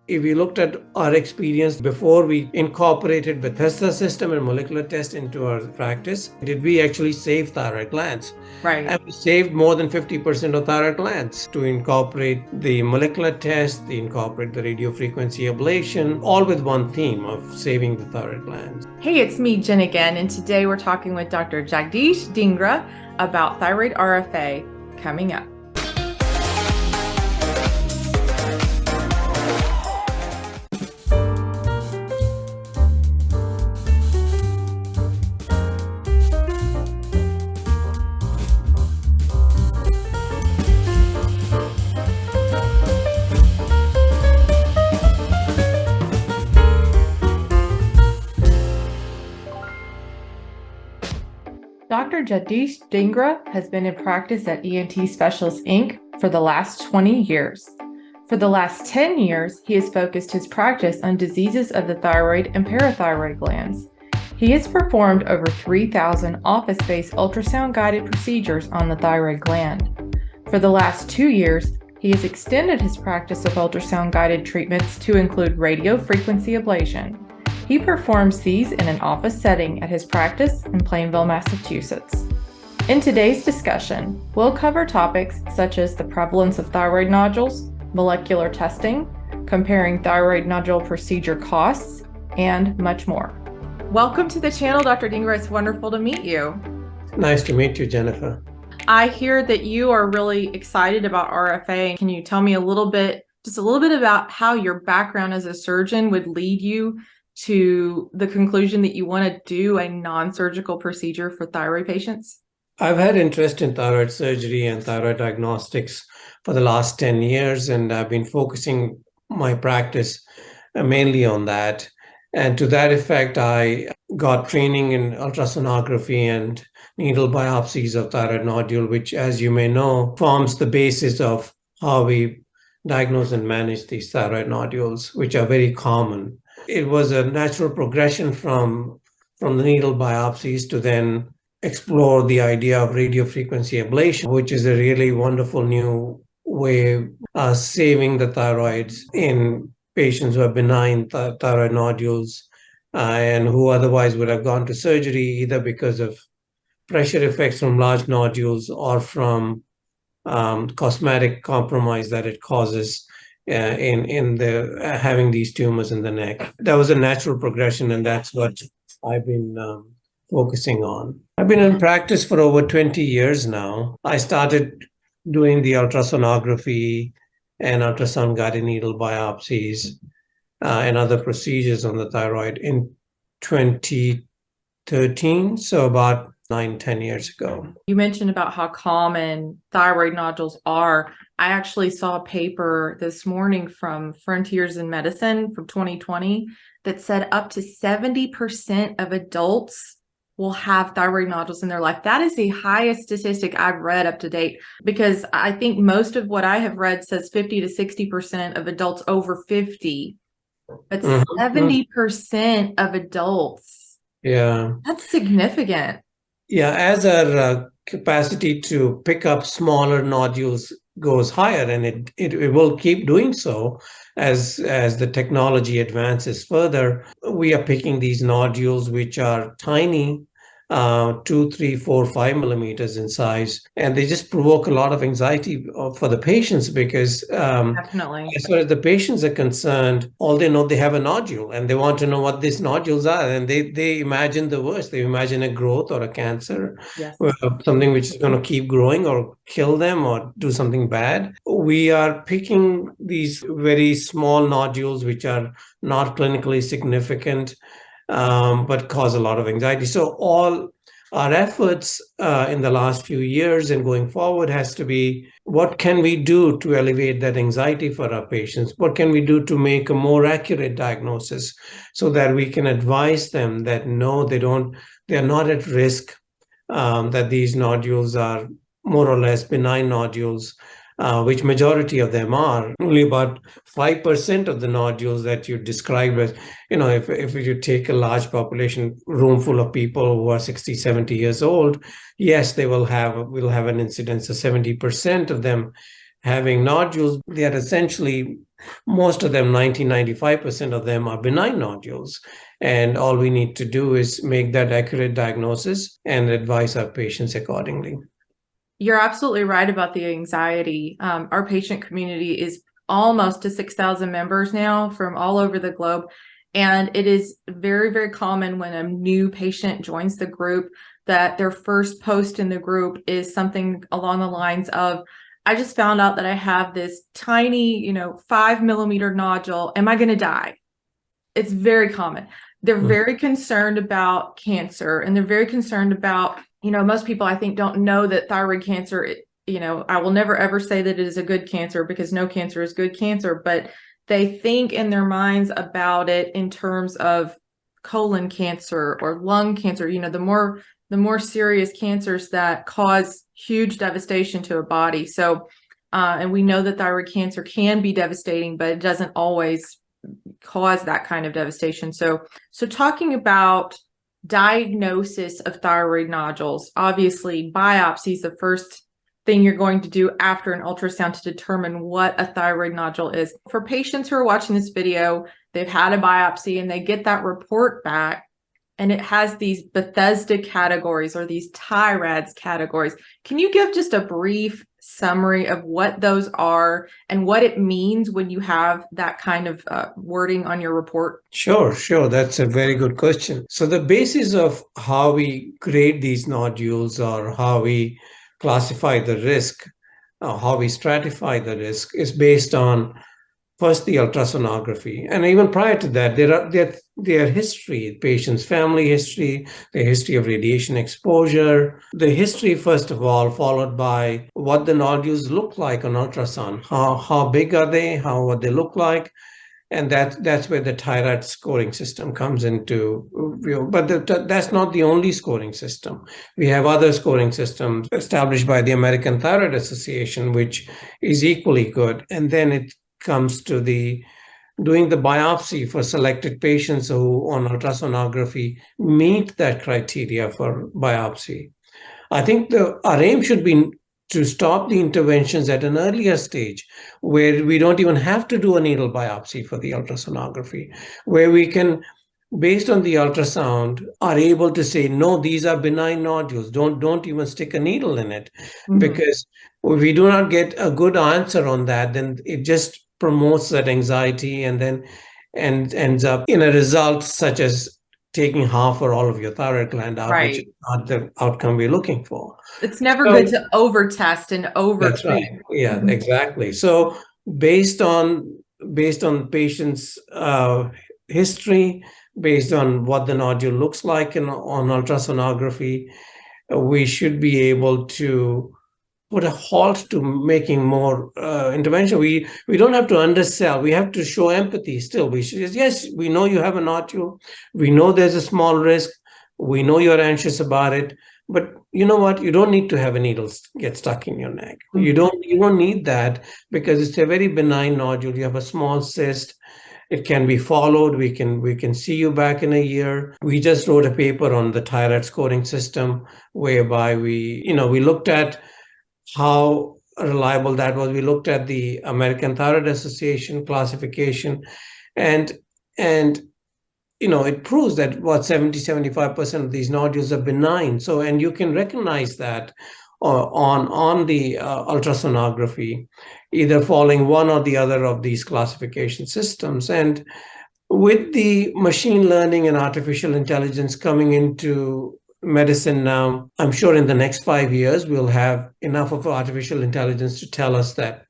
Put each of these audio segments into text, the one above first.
If we looked at our experience before we incorporated Bethesda system and molecular test into our practice, did we actually save thyroid glands? Right. And we saved more than 50% of thyroid glands to incorporate the molecular test, to incorporate the radiofrequency ablation, all with one theme of saving the thyroid glands. Hey, it's me, Jen again, and today we're talking with Dr. Jagdish Dhingra about Thyroid RFA coming up. Dr. Jagdish Dhingra has been in practice at ENT Specialists Inc. for the last 20 years. For the last 10 years, he has focused his practice on diseases of the thyroid and parathyroid glands. He has performed over 3,000 office-based ultrasound-guided procedures on the thyroid gland. For the last 2 years, he has extended his practice of ultrasound-guided treatments to include radiofrequency ablation. He performs these in an office setting at his practice in Plainville, Massachusetts. In today's discussion, we'll cover topics such as the prevalence of thyroid nodules, molecular testing, comparing thyroid nodule procedure costs, and much more. Welcome to the channel, Dr. Dhingra. It's wonderful to meet you. Nice to meet you, Jennifer. I hear that you are really excited about RFA. Can you tell me a little bit about how your background as a surgeon would lead you to the conclusion that you want to do a non-surgical procedure for thyroid patients? I've had interest in thyroid surgery and thyroid diagnostics for the last 10 years, and I've been focusing my practice mainly on that. And to that effect, I got training in ultrasonography and needle biopsies of thyroid nodule, which, as you may know, forms the basis of how we diagnose and manage these thyroid nodules, which are very common. It was a natural progression from the needle biopsies to then explore the idea of radiofrequency ablation, which is a really wonderful new way of saving the thyroids in patients who have benign thyroid nodules and who otherwise would have gone to surgery either because of pressure effects from large nodules or from cosmetic compromise that it causes in the having these tumors in the neck. That was a natural progression, and that's what I've been focusing on. I've been in practice for over 20 years now. I started doing the ultrasonography and ultrasound-guided needle biopsies and other procedures on the thyroid in 2013, so about 9-10 years ago. You mentioned about how common thyroid nodules are. I actually saw a paper this morning from Frontiers in Medicine from 2020 that said up to 70% of adults will have thyroid nodules in their life. That is the highest statistic I've read up to date, because I think most of what I have read says 50 to 60% of adults over 50, but 70% of adults. Yeah. That's significant. Yeah, as our capacity to pick up smaller nodules goes higher, and it will keep doing so as the technology advances further, we are picking these nodules which are tiny, 2, 3, 4, 5 millimeters in size, and they just provoke a lot of anxiety for the patients because Definitely. as far as the patients are concerned, all they know, they have a nodule and they want to know what these nodules are, and they imagine the worst. They imagine a growth or a cancer, Yes. Something which is going to keep growing or kill them or do something bad. We are picking these very small nodules which are not clinically significant, but cause a lot of anxiety. So all our efforts in the last few years and going forward has to be, what can we do to alleviate that anxiety for our patients? What can we do to make a more accurate diagnosis so that we can advise them that no, they're not at risk, that these nodules are more or less benign nodules, which majority of them are. Only about 5% of the nodules that you described as, if you take a large population room full of people who are 60, 70 years old, yes, we'll have an incidence of 70% of them having nodules. They are essentially, most of them, 95% of them are benign nodules. And all we need to do is make that accurate diagnosis and advise our patients accordingly. You're absolutely right about the anxiety. Our patient community is almost to 6,000 members now from all over the globe. And it is very, very common when a new patient joins the group that their first post in the group is something along the lines of, I just found out that I have this tiny, 5 millimeter nodule. Am I going to die? It's very common. They're very concerned about cancer, and they're very concerned about, most people I think don't know that thyroid cancer, I will never ever say that it is a good cancer because no cancer is good cancer, but they think in their minds about it in terms of colon cancer or lung cancer, the more serious cancers that cause huge devastation to a body. So, and we know that thyroid cancer can be devastating, but it doesn't always cause that kind of devastation. So talking about diagnosis of thyroid nodules, obviously biopsy is the first thing you're going to do after an ultrasound to determine what a thyroid nodule is. For patients who are watching this video, they've had a biopsy and they get that report back, and it has these Bethesda categories or these TIRADS categories. Can you give just a brief summary of what those are and what it means when you have that kind of wording on your report? Sure. That's a very good question. So the basis of how we grade these nodules or how we classify the risk, how we stratify the risk is based on first the ultrasonography. And even prior to that, their history, patient's family history, the history of radiation exposure, the history, first of all, followed by what the nodules look like on ultrasound. How big are they? What they look like? And that's where the TIRADS scoring system comes into view. But that's not the only scoring system. We have other scoring systems established by the American Thyroid Association, which is equally good. And then it comes to doing the biopsy for selected patients who on ultrasonography meet that criteria for biopsy. I think our aim should be to stop the interventions at an earlier stage where we don't even have to do a needle biopsy for the ultrasonography, where we can, based on the ultrasound, are able to say, no, these are benign nodules. Don't even stick a needle in it. Mm-hmm. Because if we do not get a good answer on that, then it just promotes that anxiety and then ends up in a result such as taking half or all of your thyroid gland out, right, which is not the outcome we're looking for. It's never good to over-test and over-treat. That's right. Yeah, mm-hmm. Exactly. So based on patient's history, based on what the nodule looks like on ultrasonography, we should be able to put a halt to making more intervention. We don't have to undersell. We have to show empathy still. We should, yes, we know you have a nodule. We know there's a small risk. We know you're anxious about it. But you know what? You don't need to have a needle get stuck in your neck. Mm-hmm. You don't need that because it's a very benign nodule. You have a small cyst. It can be followed. We can see you back in a year. We just wrote a paper on the TIRADS scoring system whereby we looked at how reliable that was. We looked at the American Thyroid Association classification, and it proves that 70-75% of these nodules are benign. So, and you can recognize that on the ultrasonography, either following one or the other of these classification systems. And with the machine learning and artificial intelligence coming into medicine now, I'm sure in the next 5 years, we'll have enough of artificial intelligence to tell us that,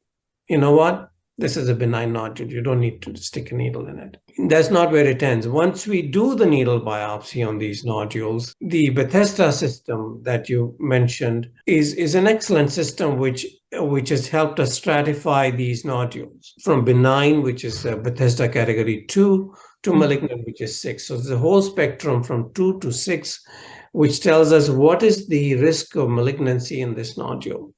you know what, this is a benign nodule. You don't need to stick a needle in it. That's not where it ends. Once we do the needle biopsy on these nodules, the Bethesda system that you mentioned is an excellent system which has helped us stratify these nodules from benign, which is Bethesda Category 2, to malignant, which is 6. So there's a whole spectrum from 2 to 6, which tells us what is the risk of malignancy in this nodule.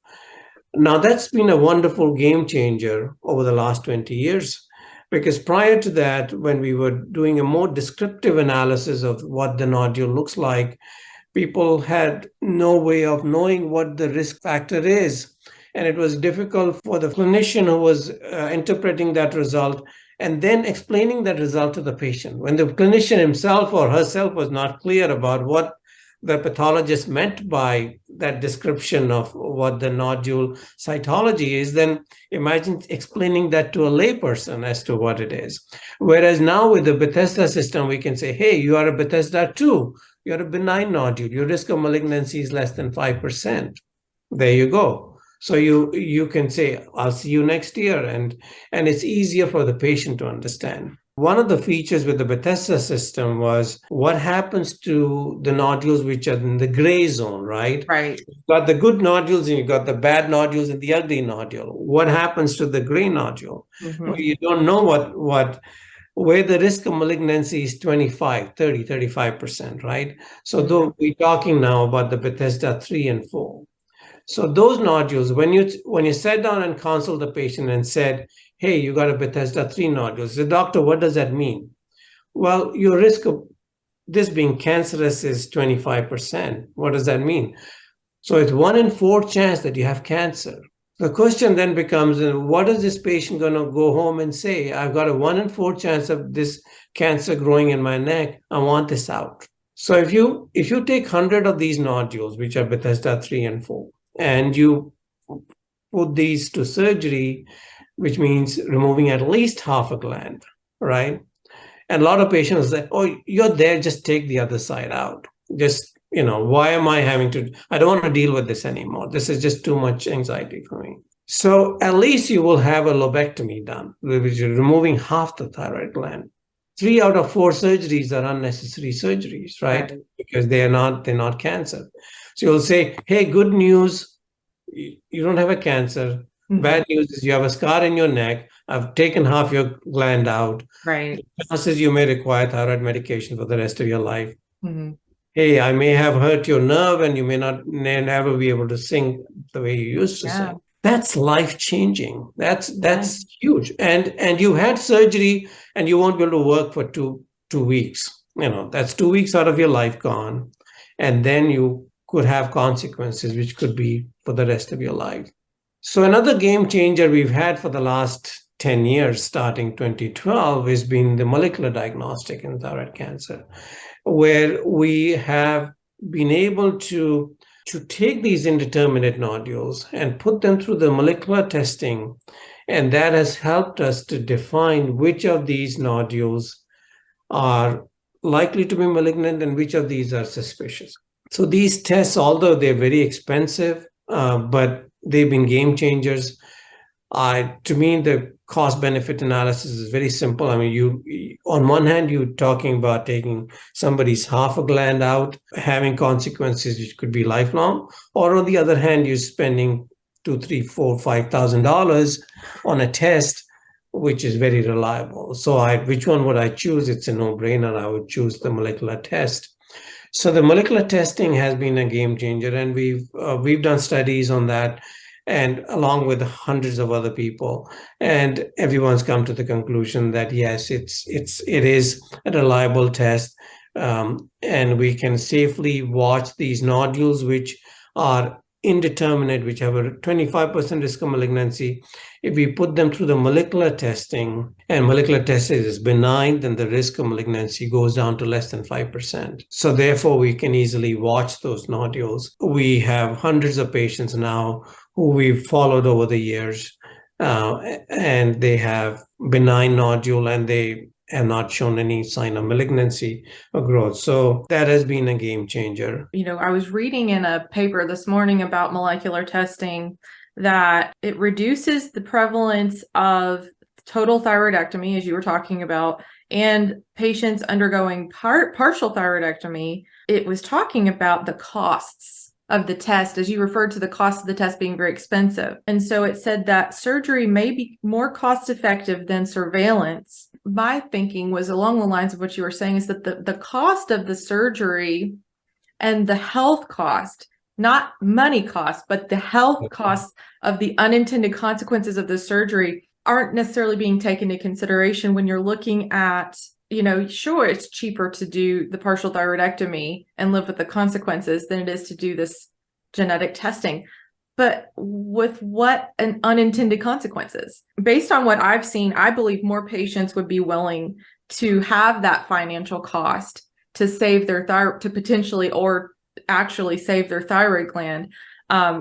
Now, that's been a wonderful game changer over the last 20 years, because prior to that, when we were doing a more descriptive analysis of what the nodule looks like, people had no way of knowing what the risk factor is. And it was difficult for the clinician who was interpreting that result and then explaining that result to the patient. When the clinician himself or herself was not clear about what the pathologist meant by that description of what the nodule cytology is, then imagine explaining that to a layperson as to what it is. Whereas now with the Bethesda system, we can say, hey, you are a Bethesda 2, you're a benign nodule, your risk of malignancy is less than 5%. There you go. So you can say, I'll see you next year, and it's easier for the patient to understand. One of the features with the Bethesda system was what happens to the nodules which are in the gray zone, right? Right. You've got the good nodules and you've got the bad nodules and the ugly nodule. What happens to the gray nodule? Well, you don't know where the risk of malignancy is 25, 30, 35%, right? So though we're talking now about the Bethesda 3 and 4. So those nodules, when you sat down and consulted the patient and said, hey, you got a Bethesda 3 nodules, the doctor, what does that mean? Well, your risk of this being cancerous is 25%. What does that mean? So it's 1 in 4 chance that you have cancer. The question then becomes, what is this patient going to go home and say? I've got a 1 in 4 chance of this cancer growing in my neck. I want this out. So if you take 100 of these nodules, which are Bethesda 3 and 4, and you put these to surgery, which means removing at least half a gland, right? And a lot of patients say, oh, you're there, just take the other side out. Just, why am I I don't want to deal with this anymore. This is just too much anxiety for me. So at least you will have a lobectomy done, which is removing half the thyroid gland. 3 out of 4 surgeries are unnecessary surgeries, right? Because they're not cancer. So you'll say, hey, good news, you don't have a cancer. Bad news is you have a scar in your neck. I've taken half your gland out. Right. The chances you may require thyroid medication for the rest of your life. Hey, I may have hurt your nerve and you may never be able to sing the way you used to sing. That's life-changing. That's huge. And you had surgery and you won't be able to work for two weeks. That's 2 weeks out of your life gone. And then you could have consequences, which could be for the rest of your life. So another game changer we've had for the last 10 years, starting 2012, has been the molecular diagnostic in thyroid cancer, where we have been able to take these indeterminate nodules and put them through the molecular testing. And that has helped us to define which of these nodules are likely to be malignant and which of these are suspicious. So these tests, although they're very expensive, but they've been game changers. To me, the cost-benefit analysis is very simple. I mean, you on one hand, you're talking about taking somebody's half a gland out, having consequences which could be lifelong, or on the other hand, you're spending $2,000, $3,000, $4,000, $5,000 on a test, which is very reliable. So which one would I choose? It's a no-brainer. I would choose the molecular test. So the molecular testing has been a game changer, and we've done studies on that, and along with hundreds of other people, and everyone's come to the conclusion that yes, it is a reliable test, and we can safely watch these nodules which are indeterminate, which have a 25% risk of malignancy. If we put them through the molecular testing, and molecular testing is benign, then the risk of malignancy goes down to less than 5%. So therefore, we can easily watch those nodules. We have hundreds of patients now who we've followed over the years, and they have benign nodule, and they have not shown any sign of malignancy or growth. So that has been a game changer. I was reading in a paper this morning about molecular testing that it reduces the prevalence of total thyroidectomy, as you were talking about, and patients undergoing partial thyroidectomy. It was talking about the costs of the test, as you referred to the cost of the test being very expensive. And so it said that surgery may be more cost effective than surveillance. My thinking was along the lines of what you were saying, is that the cost of the surgery and the health cost, not money cost, but the health cost of the unintended consequences of the surgery aren't necessarily being taken into consideration when you're looking at, sure, it's cheaper to do the partial thyroidectomy and live with the consequences than it is to do this genetic testing. but with what unintended consequences? Based on what I've seen, I believe more patients would be willing to have that financial cost to save their thyroid, to potentially or actually save their thyroid gland.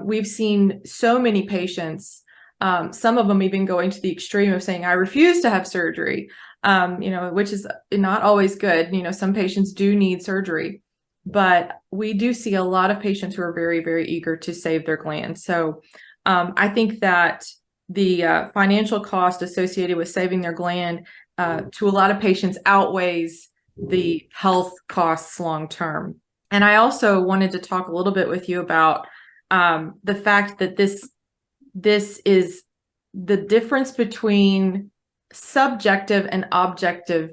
We've seen so many patients, some of them even going to the extreme of saying, I refuse to have surgery, which is not always good. Some patients do need surgery, but we do see a lot of patients who are very, very eager to save their gland. So I think that the financial cost associated with saving their gland to a lot of patients outweighs the health costs long term. And I also wanted to talk a little bit with you about the fact that this is the difference between subjective and objective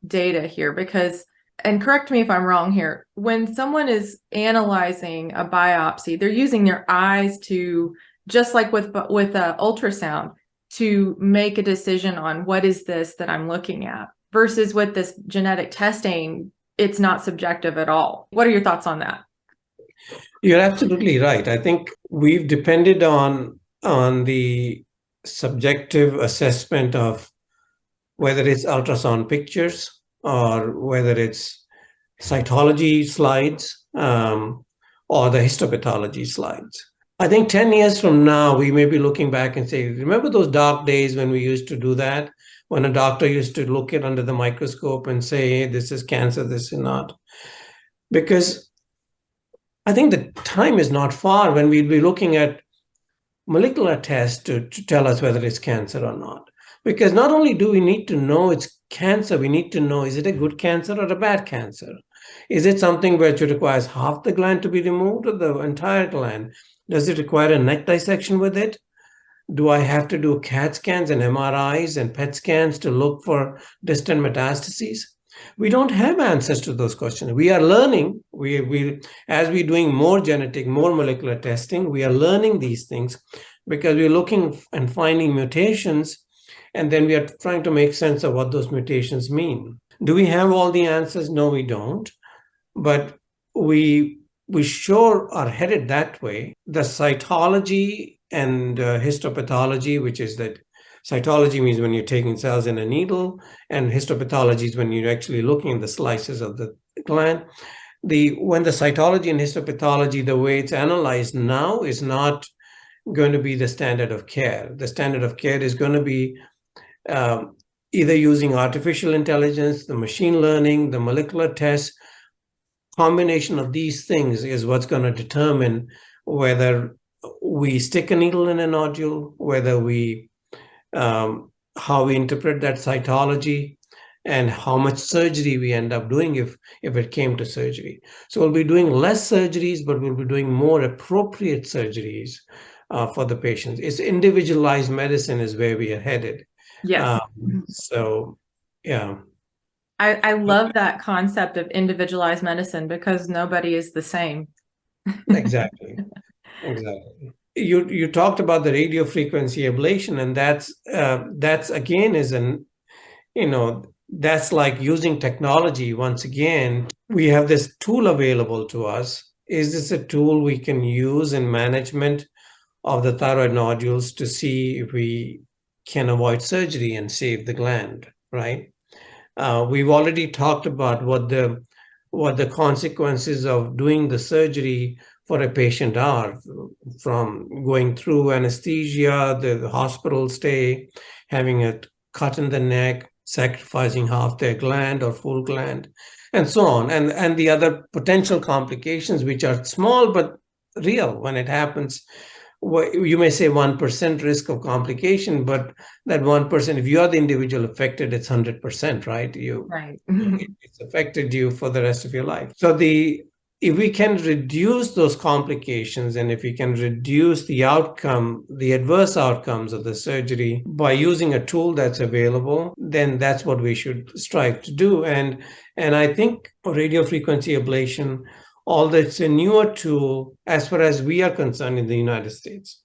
data here, because, and correct me if I'm wrong here, when someone is analyzing a biopsy, they're using their eyes to, just like with ultrasound, to make a decision on what is this that I'm looking at, versus with this genetic testing, it's not subjective at all. What are your thoughts on that? You're absolutely right. I think we've depended on the subjective assessment of whether it's ultrasound pictures or whether it's cytology slides or the histopathology slides. I think 10 years from now, we may be looking back and say, remember those dark days when we used to do that? When a doctor used to look it under the microscope and say, hey, this is cancer, this is not. Because I think the time is not far when we'll be looking at molecular tests to tell us whether it's cancer or not. Because not only do we need to know it's cancer, we need to know, is it a good cancer or a bad cancer? Is it something which requires half the gland to be removed or the entire gland? Does it require a neck dissection with it? Do I have to do CAT scans and MRIs and PET scans to look for distant metastases? We don't have answers to those questions. We are learning. As we're doing more genetic, more molecular testing, we are learning these things because we're looking and finding mutations, and then we are trying to make sense of what those mutations mean. Do we have all the answers? No, we don't. But we sure are headed that way. The cytology and histopathology, which is that cytology means when you're taking cells in a needle, and histopathology is when you're actually looking at the slices of the gland. When the cytology and histopathology, the way it's analyzed now, is not going to be the standard of care. The standard of care is going to be either using artificial intelligence, the machine learning, the molecular tests. Combination of these things is what's going to determine whether we stick a needle in a nodule, whether we how we interpret that cytology, and how much surgery we end up doing if it came to surgery. So we'll be doing less surgeries, but we'll be doing more appropriate surgeries for the patients. It's individualized medicine is where we are headed. Yes. So, yeah. I love that concept of individualized medicine because nobody is the same. Exactly. You talked about the radiofrequency ablation, and that's again is that's like using technology. Once again, we have this tool available to us. Is this a tool we can use in management of the thyroid nodules to see if we can avoid surgery and save the gland, right? We've already talked about what the consequences of doing the surgery for a patient are, from going through anesthesia, the hospital stay, having a cut in the neck, sacrificing half their gland or full gland, and so on, and the other potential complications, which are small but real when it happens. You may say 1% risk of complication, but that 1%, if you are the individual affected, it's 100%, right? Right. It's affected you for the rest of your life. So if we can reduce those complications, and if we can reduce the adverse outcomes of the surgery by using a tool that's available, then that's what we should strive to do. And I think radiofrequency ablation, although it's a newer tool, as far as we are concerned in the United States,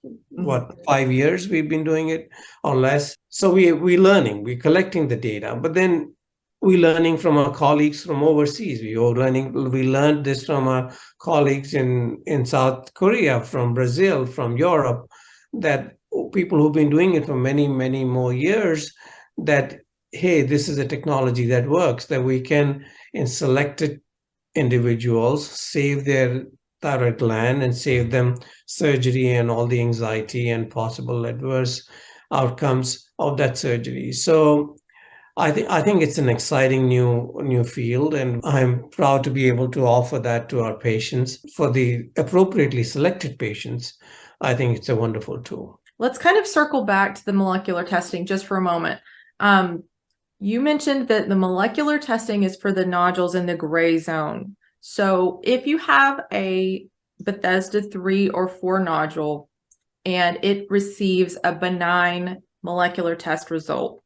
5 years we've been doing it or less. So we're learning, we're collecting the data. But then we're learning from our colleagues from overseas. We learned this from our colleagues in South Korea, from Brazil, from Europe, that people who've been doing it for many, many more years, that, hey, this is a technology that works, that we can, in selected individuals, save their thyroid gland and save them surgery and all the anxiety and possible adverse outcomes of that surgery. So I think it's an exciting new field, and I'm proud to be able to offer that to our patients. For the appropriately selected patients, I think it's a wonderful tool. Let's kind of circle back to the molecular testing just for a moment. You mentioned that the molecular testing is for the nodules in the gray zone. So if you have a Bethesda 3 or 4 nodule and it receives a benign molecular test result,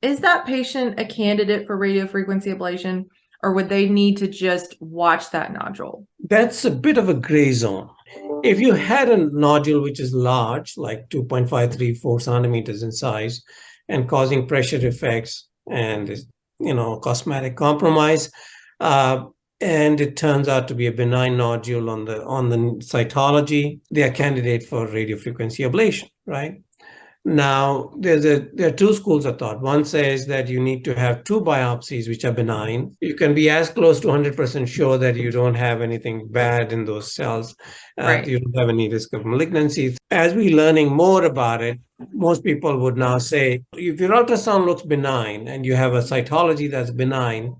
is that patient a candidate for radiofrequency ablation, or would they need to just watch that nodule? That's a bit of a gray zone. If you had a nodule which is large, like 2.534 centimeters in size, and causing pressure effects and cosmetic compromise, and it turns out to be a benign nodule on the cytology, they are candidate for radiofrequency ablation, right? Now, there are two schools of thought. One says that you need to have 2 biopsies which are benign. You can be as close to 100% sure that you don't have anything bad in those cells. Right. You don't have any risk of malignancy. As we're learning more about it, most people would now say, if your ultrasound looks benign and you have a cytology that's benign,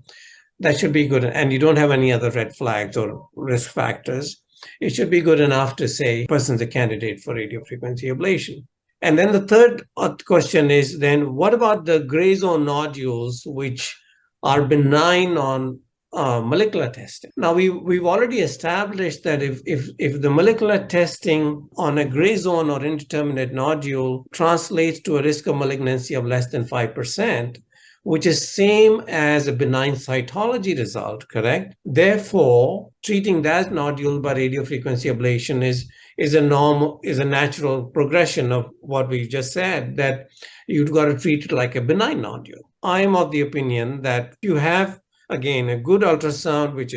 that should be good. And you don't have any other red flags or risk factors, it should be good enough to say, person's a candidate for radiofrequency ablation. And then the third question is then, what about the gray zone nodules, which are benign on molecular testing? Now, we've already established that if the molecular testing on a gray zone or indeterminate nodule translates to a risk of malignancy of less than 5%, which is same as a benign cytology result, correct? Therefore, treating that nodule by radiofrequency ablation is a natural progression of what we just said, that you've got to treat it like a benign nodule. I am of the opinion that you have, again, a good ultrasound, which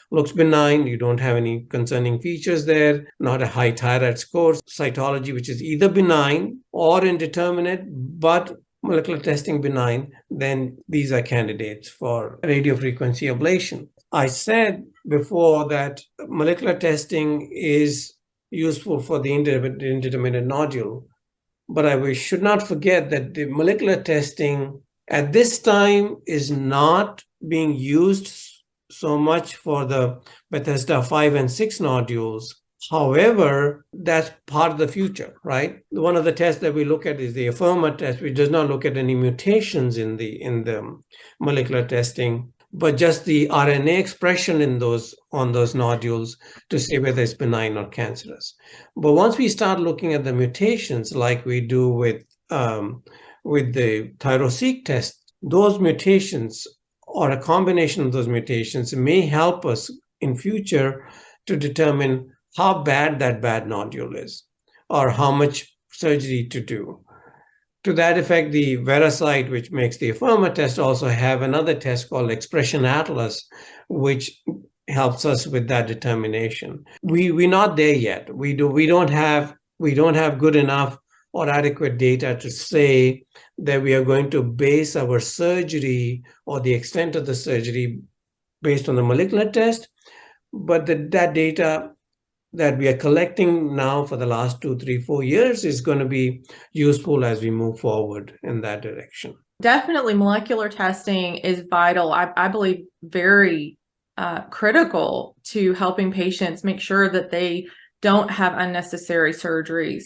looks benign, you don't have any concerning features there, not a high TIRADS score, cytology, which is either benign or indeterminate, but molecular testing benign, then these are candidates for radiofrequency ablation. I said before that molecular testing is useful for the indeterminate nodule, but we should not forget that the molecular testing at this time is not being used so much for the Bethesda 5 and 6 nodules. However, that's part of the future, right? One of the tests that we look at is the Affirma test, which does not look at any mutations in the molecular testing, but just the RNA expression on those nodules to see whether it's benign or cancerous. But once we start looking at the mutations, like we do with the ThyroSeq test, those mutations or a combination of those mutations may help us in future to determine how bad that bad nodule is, or how much surgery to do. To that effect, the Verasite, which makes the Affirma test, also have another test called Expression Atlas, which helps us with that determination. We're not there yet. We don't have good enough or adequate data to say that we are going to base our surgery or the extent of the surgery based on the molecular test, but that data that we are collecting now for the last 2, 3, 4 years is going to be useful as we move forward in that direction. Definitely, molecular testing is vital. I believe very critical to helping patients make sure that they don't have unnecessary surgeries.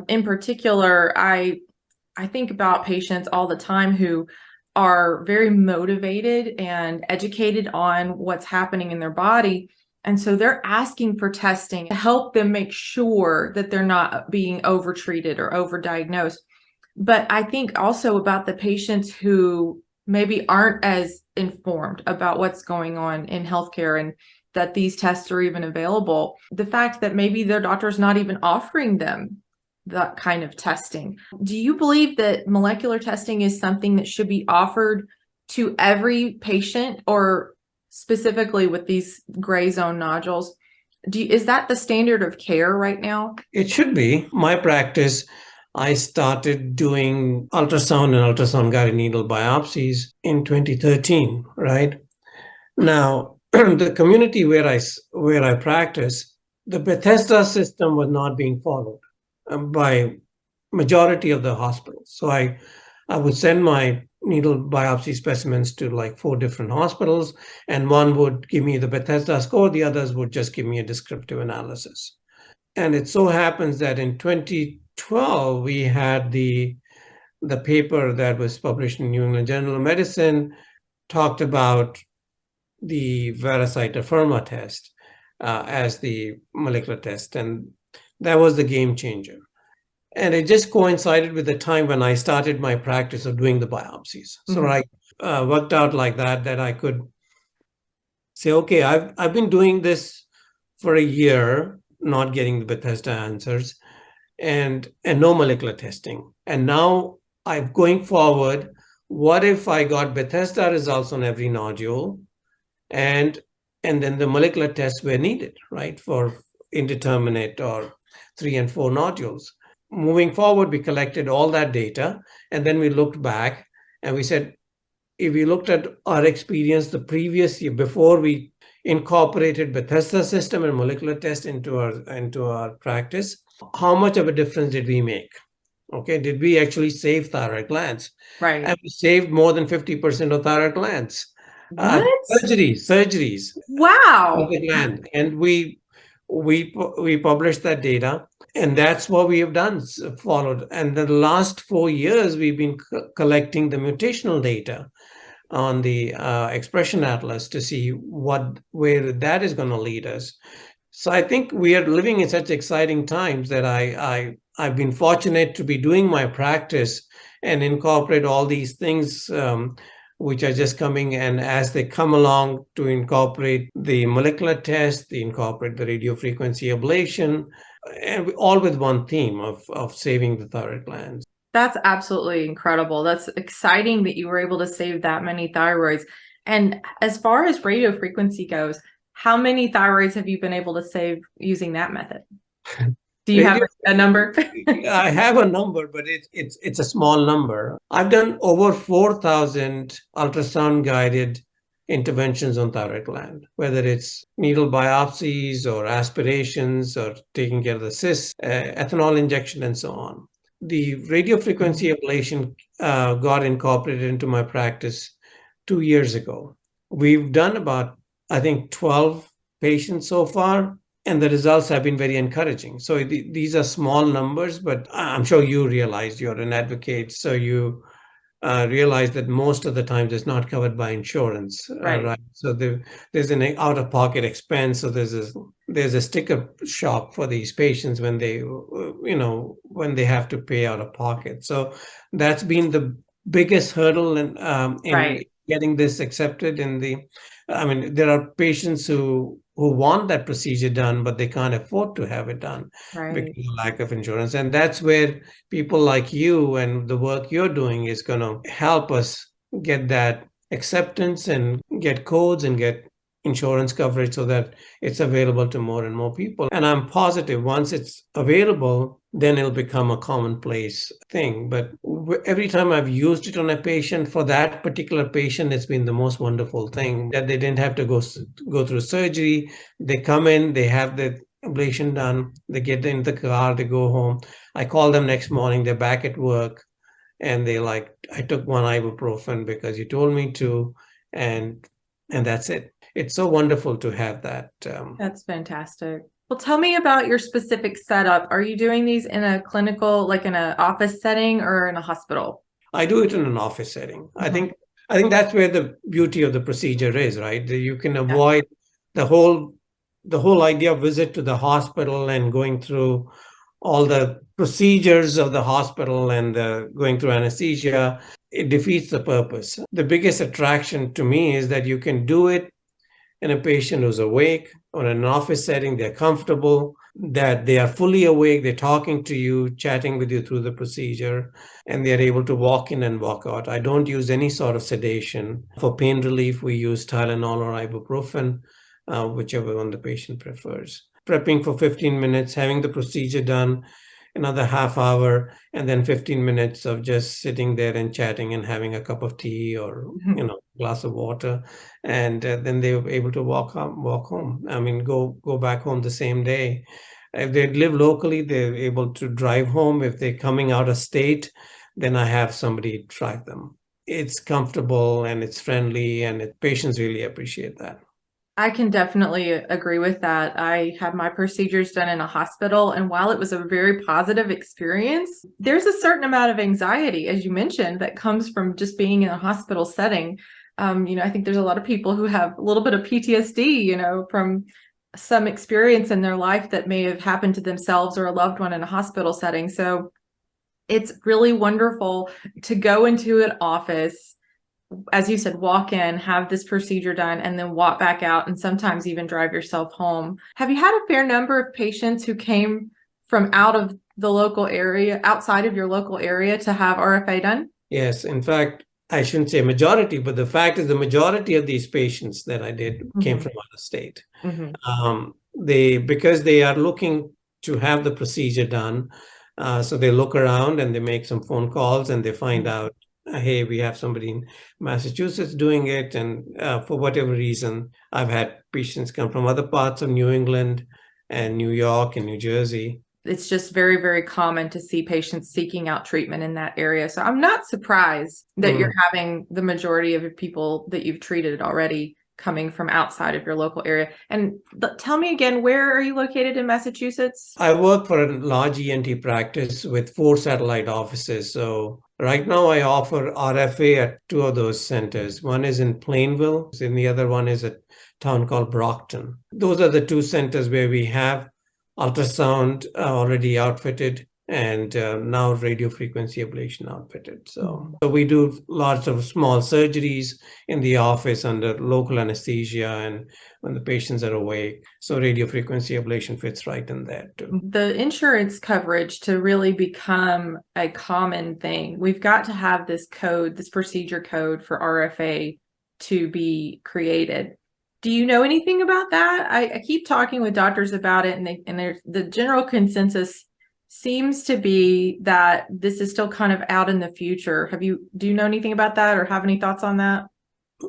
In particular, I think about patients all the time who are very motivated and educated on what's happening in their body. And so they're asking for testing to help them make sure that they're not being overtreated or overdiagnosed. But I think also about the patients who maybe aren't as informed about what's going on in healthcare and that these tests are even available. The fact that maybe their doctor's not even offering them that kind of testing. Do you believe that molecular testing is something that should be offered to every patient, or specifically with these gray zone nodules? Is that the standard of care right now? It should be. My practice, I started doing ultrasound and ultrasound-guided needle biopsies in 2013, right? Now, the community where I practice, the Bethesda system was not being followed by majority of the hospitals. So I would send my needle biopsy specimens to like 4 different hospitals, and one would give me the Bethesda score, the others would just give me a descriptive analysis. And it so happens that in 2012, we had the paper that was published in New England Journal of Medicine talked about the Veracyte-Afirma test as the molecular test, and that was the game changer. And it just coincided with the time when I started my practice of doing the biopsies. So I worked out like that I could say, okay, I've been doing this for a year, not getting the Bethesda answers, and no molecular testing. And now I'm going forward. What if I got Bethesda results on every nodule, and then the molecular tests were needed, right, for indeterminate or 3 and 4 nodules? Moving forward, we collected all that data, and then we looked back and we said, if we looked at our experience the previous year before we incorporated Bethesda system and molecular test into our practice, how much of a difference did we make? Okay, did we actually save thyroid glands? Right. And we saved more than 50% of thyroid glands. What? Surgeries. Wow. Of the gland. And we published that data, and that's what we have done, followed. And the last 4 years, we've been collecting the mutational data on the expression atlas to see where that is going to lead us. So I think we are living in such exciting times that I've been fortunate to be doing my practice and incorporate all these things which are just coming, and as they come along, to incorporate the molecular test, they incorporate the radiofrequency ablation, and all with one theme of saving the thyroid glands. That's absolutely incredible. That's exciting that you were able to save that many thyroids. And as far as radiofrequency goes, how many thyroids have you been able to save using that method? Do you have a number? I have a number, but it's a small number. I've done over 4,000 ultrasound-guided interventions on thyroid gland, whether it's needle biopsies or aspirations or taking care of the cysts, ethanol injection, and so on. The radiofrequency ablation got incorporated into my practice 2 years ago. We've done about, I think, 12 patients so far, and the results have been very encouraging. So these are small numbers, but I'm sure you realize you're an advocate, so you realize that most of the times it's not covered by insurance, right? So there's an out-of-pocket expense. So there's a sticker shock for these patients when they have to pay out of pocket. So that's been the biggest hurdle in getting this accepted. There are patients who want that procedure done, but they can't afford to have it done because of lack of insurance. And that's where people like you and the work you're doing is going to help us get that acceptance and get codes and get insurance coverage so that it's available to more and more people. And I'm positive once it's available, then it'll become a commonplace thing. But every time I've used it on a patient, for that particular patient, it's been the most wonderful thing that they didn't have to go through surgery. They come in, they have the ablation done, they get in the car, they go home. I call them next morning, they're back at work, and they like, I took 1 ibuprofen because you told me to, and that's it. It's so wonderful to have that. That's fantastic. Well, tell me about your specific setup. Are you doing these in a clinical, like in an office setting, or in a hospital? I do it in an office setting. I think that's where the beauty of the procedure is, right? You can avoid the whole idea of visit to the hospital and going through all the procedures of the hospital and going through anesthesia. It defeats the purpose. The biggest attraction to me is that you can do it in a patient who's awake, or in an office setting, they're comfortable, that they are fully awake, they're talking to you, chatting with you through the procedure, and they're able to walk in and walk out. I don't use any sort of sedation. For pain relief, we use Tylenol or ibuprofen, whichever one the patient prefers. Prepping for 15 minutes, having the procedure done, another half hour, and then 15 minutes of just sitting there and chatting and having a cup of tea or glass of water, and then they were able to walk home. I mean, go back home the same day. If they live locally, they're able to drive home. If they're coming out of state, then I have somebody drive them. It's comfortable and it's friendly, and patients really appreciate that. I can definitely agree with that. I had my procedures done in a hospital, and while it was a very positive experience, there's a certain amount of anxiety, as you mentioned, that comes from just being in a hospital setting. I think there's a lot of people who have a little bit of PTSD, from some experience in their life that may have happened to themselves or a loved one in a hospital setting. So it's really wonderful to go into an office, as you said, walk in, have this procedure done, and then walk back out, and sometimes even drive yourself home. Have you had a fair number of patients who came from out of the local area, outside of your local area, to have RFA done? Yes. In fact, I shouldn't say majority, but the fact is the majority of these patients that I did came from out of state. Because they are looking to have the procedure done, so they look around and they make some phone calls and they find out, hey, we have somebody in Massachusetts doing it. And for whatever reason, I've had patients come from other parts of New England and New York and New Jersey. It's just very, very common to see patients seeking out treatment in that area. So I'm not surprised that you're having the majority of people that you've treated already coming from outside of your local area. And tell me again, where are you located in Massachusetts? I work for a large ENT practice with 4 satellite offices. So right now I offer RFA at 2 of those centers. One is in Plainville, and the other one is a town called Brockton. Those are the 2 centers where we have ultrasound already outfitted, and now radiofrequency ablation outfitted. So we do lots of small surgeries in the office under local anesthesia and when the patients are awake. So radiofrequency ablation fits right in there too. The insurance coverage to really become a common thing, we've got to have this code, this procedure code for RFA to be created. Do you know anything about that? I keep talking with doctors about it, and the general consensus seems to be that this is still kind of out in the future. Do you know anything about that or have any thoughts on that?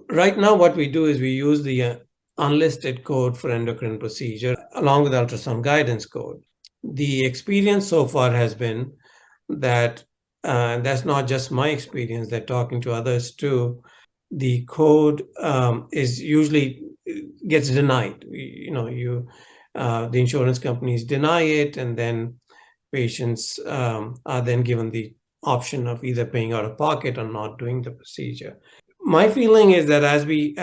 Right now, what we do is we use the unlisted code for endocrine procedure along with ultrasound guidance code. The experience so far has been that, that's not just my experience, they're talking to others too. The code is usually gets denied. The insurance companies deny it, and then patients are then given the option of either paying out of pocket or not doing the procedure. My feeling is that as we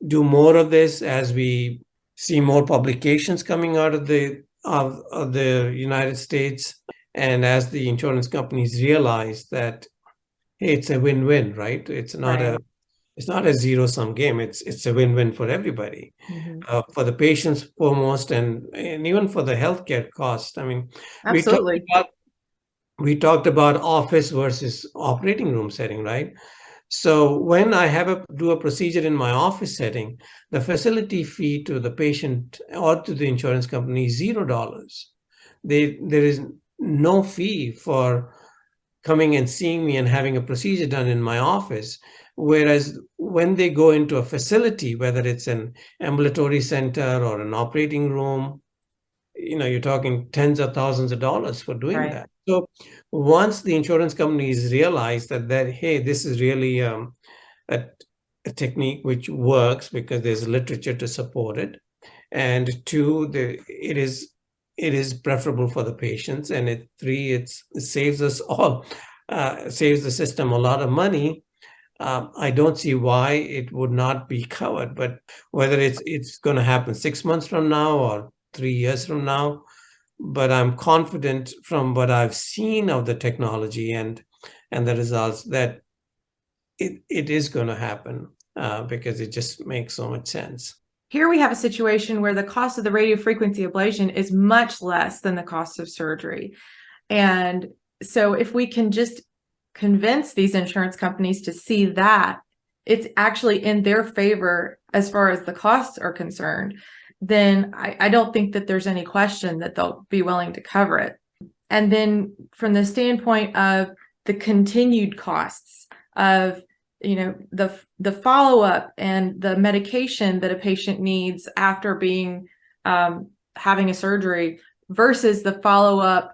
do more of this, as we see more publications coming out of the United States, and as the insurance companies realize that, hey, it's a win-win, right? It's not a zero-sum game. It's a win-win for everybody, for the patients foremost, and even for the healthcare cost. I mean, absolutely. We talked about office versus operating room setting, right? So when I do a procedure in my office setting, the facility fee to the patient or to the insurance company is $0. There is no fee for coming and seeing me and having a procedure done in my office. Whereas when they go into a facility, whether it's an ambulatory center or an operating room, you're talking tens of thousands of dollars for doing that. So once the insurance companies realize that hey, this is really a technique which works because there's literature to support it, and 2, it is preferable for the patients, and 3, it saves us all, saves the system a lot of money. I don't see why it would not be covered, but whether it's going to happen 6 months from now or 3 years from now, but I'm confident from what I've seen of the technology and the results that it is going to happen, because it just makes so much sense. Here we have a situation where the cost of the radiofrequency ablation is much less than the cost of surgery. And so if we can just convince these insurance companies to see that it's actually in their favor as far as the costs are concerned, then I don't think that there's any question that they'll be willing to cover it. And then from the standpoint of the continued costs of the follow-up and the medication that a patient needs after being having a surgery versus the follow-up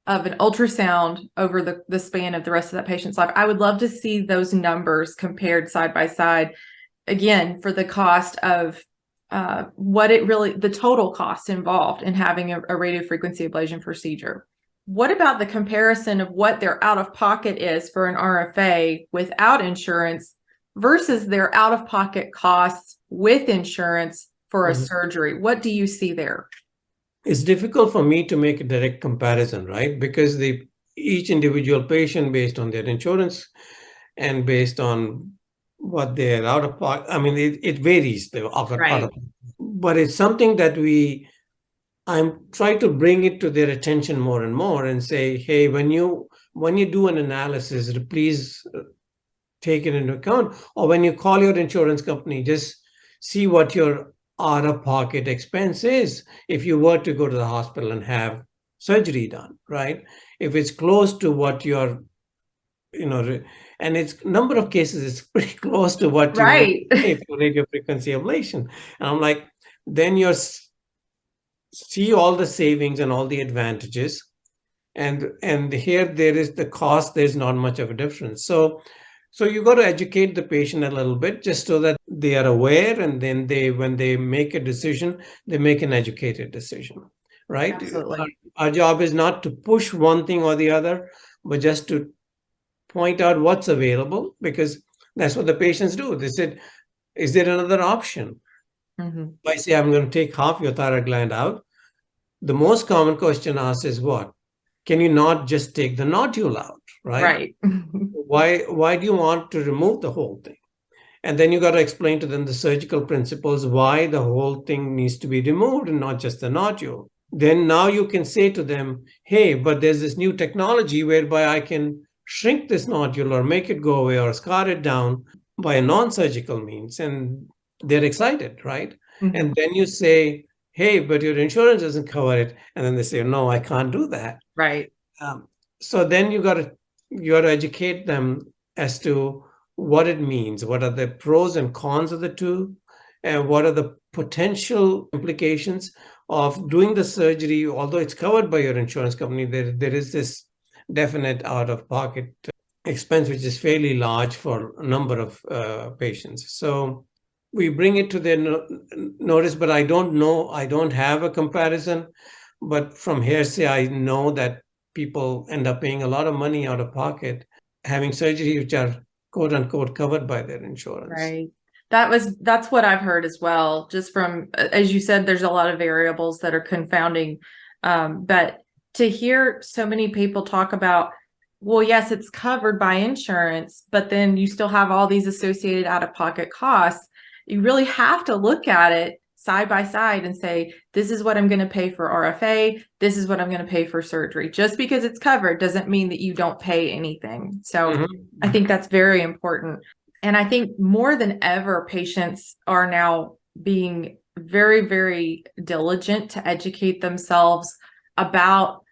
of an ultrasound over the span of the rest of that patient's life. I would love to see those numbers compared side by side, again, for the cost of the total cost involved in having a radiofrequency ablation procedure. What about the comparison of what their out-of-pocket is for an RFA without insurance versus their out-of-pocket costs with insurance for a surgery? What do you see there? It's difficult for me to make a direct comparison, right? Because each individual patient, based on their insurance and based on what they're out of pocket, I mean, it varies. But it's something that I'm trying to bring it to their attention more and more and say, hey, when you do an analysis, please take it into account. Or when you call your insurance company, just see what your out-of-pocket expense is if you were to go to the hospital and have surgery done, right? If it's close to what you're, and it's number of cases, it's pretty close to what you pay for radiofrequency ablation. And I'm like, then you're see all the savings and all the advantages, and here there is the cost. There's not much of a difference. So you got to educate the patient a little bit, just so that they are aware, and then when they make a decision, they make an educated decision, right? Absolutely. Our job is not to push one thing or the other, but just to point out what's available, because that's what the patients do. They said, is there another option? If I say, I'm going to take half your thyroid gland out, the most common question asked is what? Can you not just take the nodule out, right? Why do you want to remove the whole thing? And then you got to explain to them the surgical principles, why the whole thing needs to be removed and not just the nodule. Then now you can say to them, hey, but there's this new technology whereby I can shrink this nodule or make it go away or scar it down by a non-surgical means. And they're excited, right? And then you say, hey, but your insurance doesn't cover it. And then they say, no, I can't do that. Right. So then you got to educate them as to what it means, what are the pros and cons of the two, and what are the potential implications of doing the surgery. Although it's covered by your insurance company, there is this definite out-of-pocket expense, which is fairly large for a number of patients. So we bring it to their notice, but I don't know, I don't have a comparison, but from hearsay, I know that people end up paying a lot of money out of pocket, having surgery which are quote unquote covered by their insurance. Right. That's what I've heard as well. Just from, as you said, there's a lot of variables that are confounding. But to hear so many people talk about, well, yes, it's covered by insurance, but then you still have all these associated out-of-pocket costs. You really have to look at it side by side and say, this is what I'm going to pay for RFA. This is what I'm going to pay for surgery. Just because it's covered doesn't mean that you don't pay anything. So I think that's very important. And I think more than ever, patients are now being very, very diligent to educate themselves about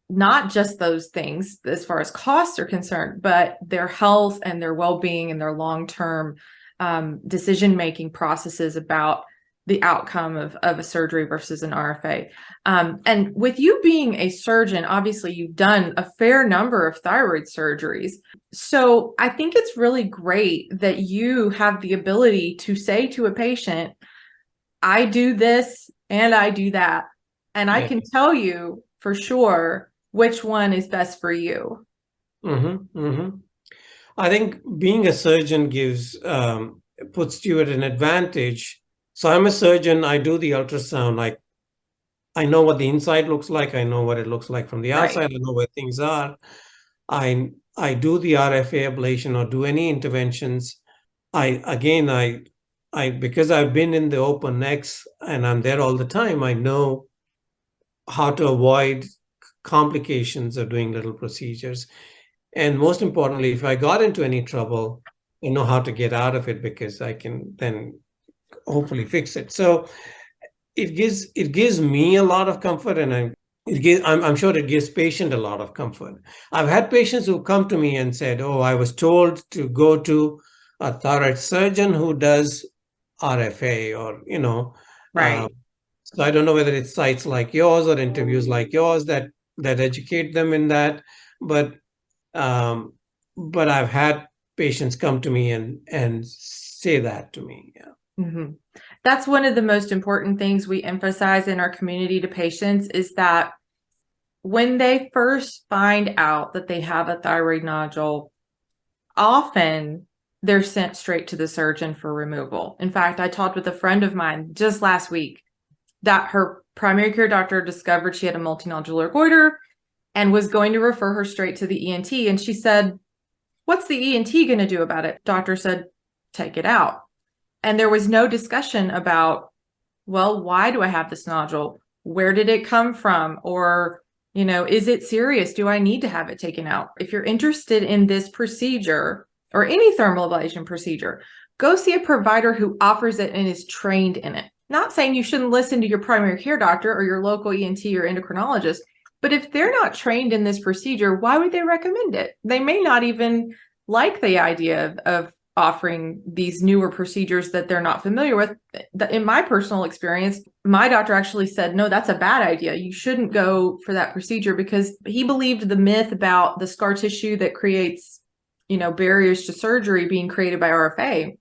not just those things as far as costs are concerned, but their health and their well-being and their long-term decision-making processes about the outcome of a surgery versus an RFA. And with you being a surgeon, obviously you've done a fair number of thyroid surgeries. So I think it's really great that you have the ability to say to a patient, I do this and I do that. And I can tell you for sure which one is best for you. I think being a surgeon puts you at an advantage. So I'm a surgeon. I do the ultrasound. I know what the inside looks like. I know what it looks like from the outside. I know where things are. I do the RFA ablation or do any interventions. I because I've been in the open X and I'm there all the time, I know how to avoid complications of doing little procedures. And most importantly, if I got into any trouble, I know how to get out of it because I can then hopefully fix it. So it gives me a lot of comfort, and I'm sure it gives patient a lot of comfort. I've had patients who come to me and said, "Oh, I was told to go to a thyroid surgeon who does RFA," or uh, Right. so I don't know whether it's sites like yours or interviews like yours that educate them in that, but um, but I've had patients come to me and say that to me. Yeah. Mm-hmm. That's one of the most important things we emphasize in our community to patients is that when they first find out that they have a thyroid nodule, often they're sent straight to the surgeon for removal. In fact, I talked with a friend of mine just last week that her primary care doctor discovered she had a multinodular goiter and was going to refer her straight to the ENT. And she said, "What's the ENT going to do about it?" Doctor said, "Take it out." And there was no discussion about, well, why do I have this nodule? Where did it come from? Or, is it serious? Do I need to have it taken out? If you're interested in this procedure or any thermal ablation procedure, go see a provider who offers it and is trained in it. Not saying you shouldn't listen to your primary care doctor or your local ENT or endocrinologist, but if they're not trained in this procedure, why would they recommend it? They may not even like the idea of offering these newer procedures that they're not familiar with. In my personal experience, my doctor actually said, "No, that's a bad idea. You shouldn't go for that procedure," because he believed the myth about the scar tissue that creates, barriers to surgery being created by RFA.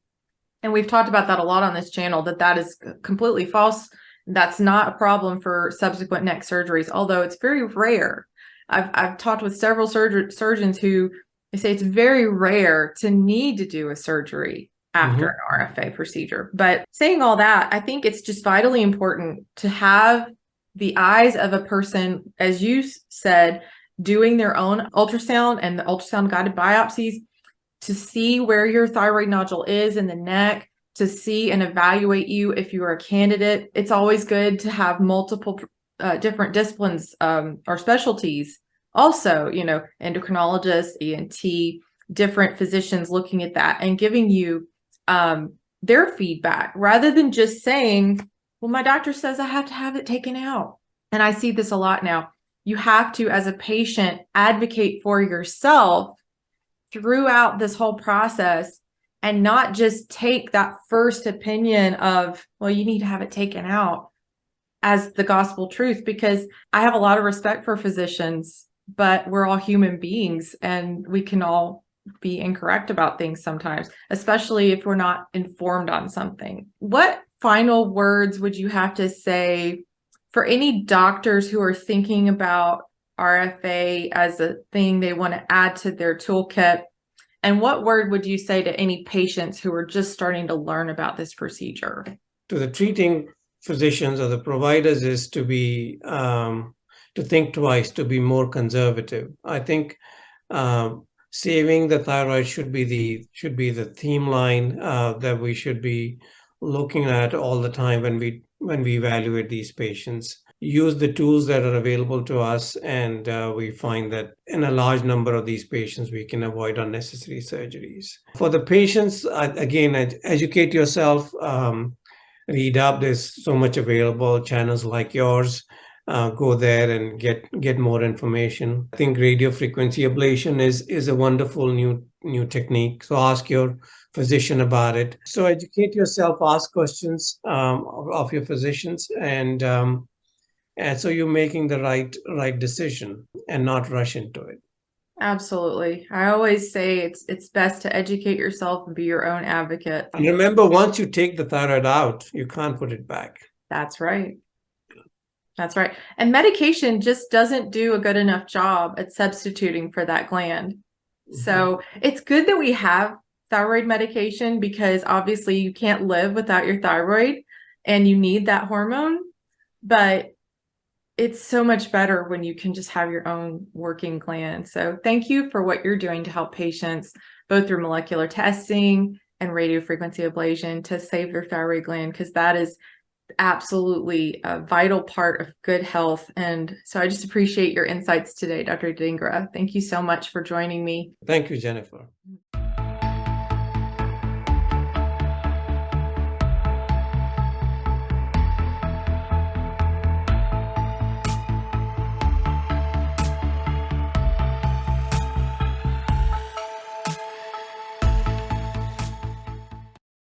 And we've talked about that a lot on this channel, that is completely false. That's not a problem for subsequent neck surgeries, although it's very rare. I've talked with several surgeons who they say it's very rare to need to do a surgery after an RFA procedure. But saying all that, I think it's just vitally important to have the eyes of a person, as you said, doing their own ultrasound and the ultrasound-guided biopsies to see where your thyroid nodule is in the neck, to see and evaluate you if you are a candidate. It's always good to have multiple different disciplines or specialties. Also, endocrinologists, ENT, different physicians looking at that and giving you their feedback rather than just saying, "Well, my doctor says I have to have it taken out." And I see this a lot now. You have to, as a patient, advocate for yourself throughout this whole process and not just take that first opinion of, "Well, you need to have it taken out," as the gospel truth, because I have a lot of respect for physicians, but we're all human beings and we can all be incorrect about things sometimes, especially if we're not informed on something. What final words would you have to say for any doctors who are thinking about RFA as a thing they want to add to their toolkit? And what word would you say to any patients who are just starting to learn about this procedure? To the treating physicians or the providers is to be to think twice, to be more conservative. I think saving the thyroid should be the theme line that we should be looking at all the time when we evaluate these patients. Use the tools that are available to us, and we find that in a large number of these patients, we can avoid unnecessary surgeries. For the patients, again, educate yourself, read up. There's so much available, channels like yours. Go there and get more information. I think radiofrequency ablation is a wonderful new technique. So ask your physician about it. So educate yourself, ask questions of your physicians, and so you're making the right decision and not rush into it. Absolutely. I always say it's best to educate yourself and be your own advocate. And remember, once you take the thyroid out, you can't put it back. That's right. That's right. And medication just doesn't do a good enough job at substituting for that gland. So it's good that we have thyroid medication because obviously you can't live without your thyroid and you need that hormone. But it's so much better when you can just have your own working gland. So thank you for what you're doing to help patients, both through molecular testing and radiofrequency ablation to save their thyroid gland, because that is absolutely a vital part of good health. And so I just appreciate your insights today, Dr. Dhingra. Thank you so much for joining me. Thank you, Jennifer.